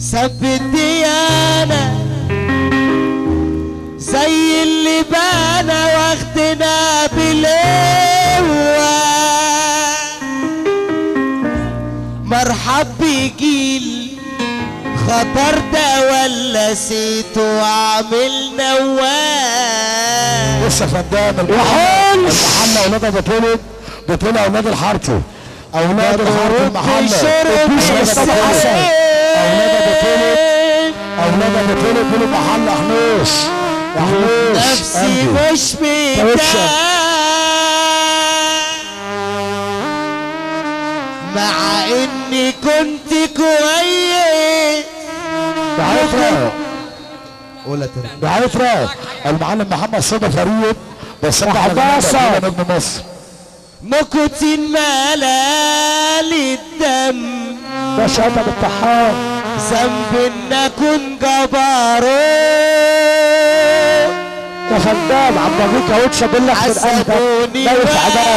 ثبت ديانا زي اللي بانا واخدنا بالقوة. مرحب بجيل خطر ده ولا سيته وعامل نواه. لسه فدان وحوش المحله اولادها بتولد اولاد الحارتي، اولاد الحارتي المحله اولادها بتولد من المحله. حنوش يا حنوش نفسي مش مرتاح مع اني كنت كويس. بعفرة المعلم محمد صدى فريد بس نجم مصر. مكوتين ملال الدم ده شهادة بالطحان. ذنب ان اكون جبروت. يا خدام عم ابوك اهو تشابل لك من قلبك. حسبوني وانا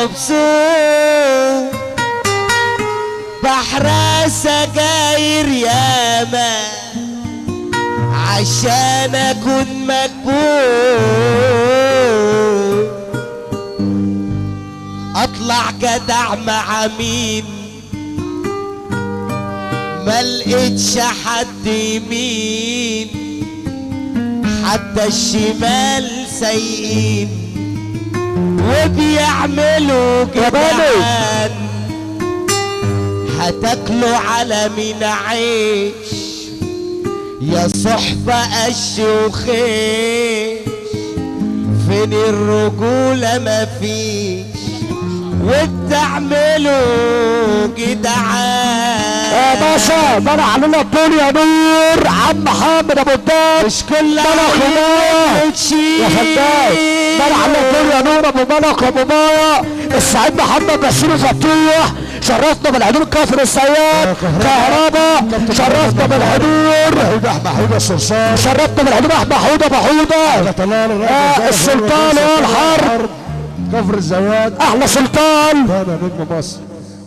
مبسوط بحرق سجاير ياما عشان اكون مكبوت. اطلع جدع مع مين ملقتش حد يمين حتى الشمال سايقين وبيعملوا جدعان. هتاكلوا على مين عيش يا صحبة قش وخيش. فين الرجولة مفيش وبتعملوا جدعان. يا باشا منع لنا الدنيا نور عم محمد ابو الدار. مش كل ملك يا خدام منع لنا الدنيا نور ابو ملك ابو مايا. السعيد محمد بشير فتوح شرفنا بالحضور. كفر السياد كهربا شرفنا بالحضور. احمد حوده الصرصار شرفنا بالحضور. احمد حوده السلطان والحرب كفر الزواد احلى سلطان. كان نجم مصر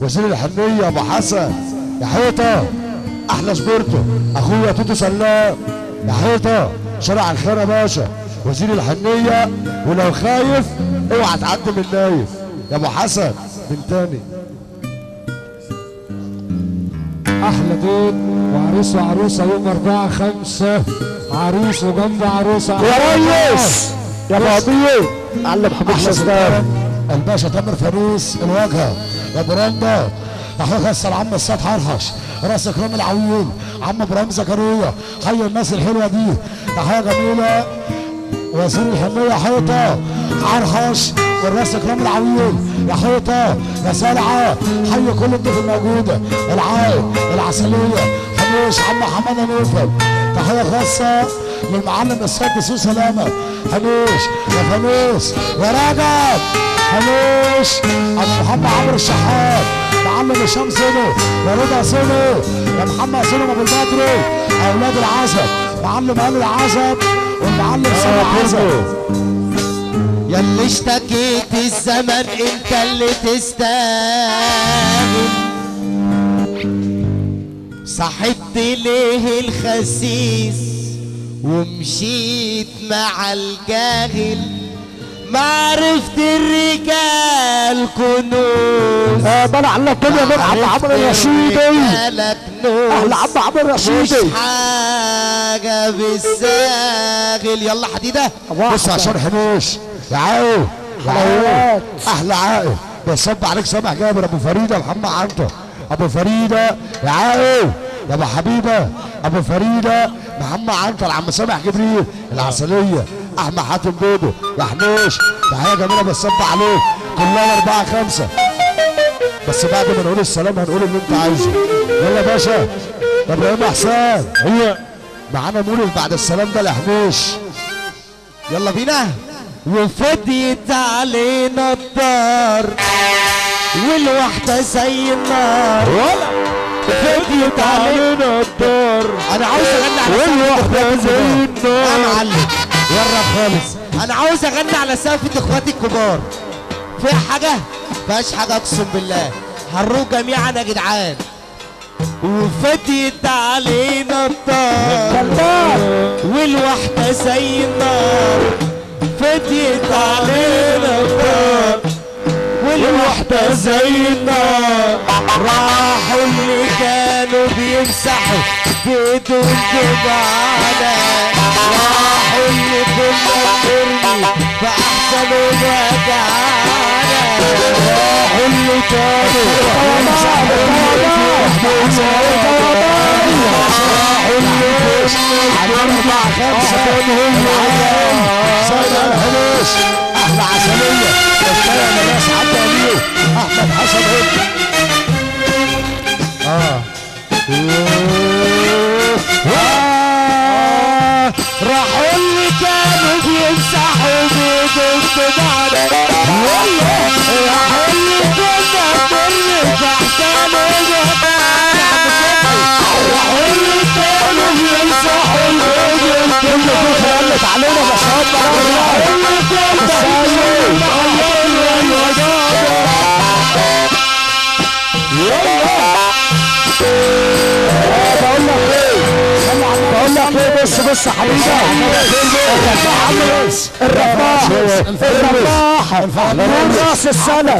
وزير الحنيه ابو حسن يا حيطه. احلى سبورتو اخويا توتو سلام يا حيطه. شارع الخير يا باشا وزير الحنيه. ولو خايف اوعى تعدي من نايف يا ابو حسن من تاني. احلى دود وعريس وعروسه يوم 4/5 عريس وجنب عروسه يا ريس يا بابيه علم حبيب شسدان. الباشا تامر فانوس الواجهه يا براندا. اخوك هسه عم السيد حرحش راس اكرام العويل عم ابراهيم زكريا. حي الناس الحلوه دي تحيه جميله. وزير الحنيه حيطه حرحش والراس اكرام العويل يا حيطه يا سلعه. حي كل الضيوف الموجوده العائل العسليه. حنوش عم حماده نوفل. تحيه خاصه للمعلم السيد سو سلامه. حنوش يا فانوس يا رجب. حنوش ابو محمد عمرو الشحات. معلم هشام سنو يا رضا سنو يا محمد سنو ابو البدري. اولاد العزب معلم قال العزب والمعلم سامي عزب. ياللي اشتكيت الزمن انت اللي تستاهل. صاحبت ليه الخسيس ومشيت مع الجاهل. معرفة الرجال كنوز. منع لنا الدنيا نور عم عمرو الرشيدي. اهلا عم عمرو الرشيدي. مش حاجة بالساغل. يلا حديدة بص عشان حنوش يا عاقل احلى عاقل بيصب عليك سامح جابر ابو فريده محمد عنتر ابو فريده يا عاقل يا ابو حبيبه ابو فريده محمد عنتر عم سامح جبريل العسليه. احمد حاتم بودو يا حنوش تحيه جميله بيصب عليك. كلها 4/5 بس بعد ما نقول السلام هنقول اللي انت عايزه. يلا يا باشا ابراهيم احسان هي معانا مولد بعد السلام ده لحنوش. يلا بينا. وفديت علينا الدار والوحدة زي النار. فديت علينا الدار. انا عاوز اغني على والوحدة زي النار يا معلم. ورا خالص. انا عاوز اغني على سقفة اخواتي الكبار. فيها حاجة؟ مفيهاش حاجة اقسم بالله. هنروح جميعا يا جدعان. وفديت علينا الطار والوحدة زي النار. فديت علينا الطار والوحدة زي النار. راحوا اللي كانوا بيمسحوا بايدهم دموعنا، راحوا اللي كنا بنرمي بأحسن وجعنا. راحوا اللي كانوا بيمسحوا بايدهم دموعنا، راحوا اللي كنا 4-5 منهم سيد الهلوش احلى عسليه اشتغل ناس عدى بيه احمد حسن هند. راحوا اللي كانوا بيمسحوا بايدهم دموعنا، راحوا اللي كنا بنرمي بأحسن وجعنا. راحوا اللي كانوا بيمسحوا بايدهم دموعنا، علينا بشهاد راحوا اللي كنا بنرمي بأحسن بقول لك ايه، بص يا حبيبي، الرفاح من راس السنة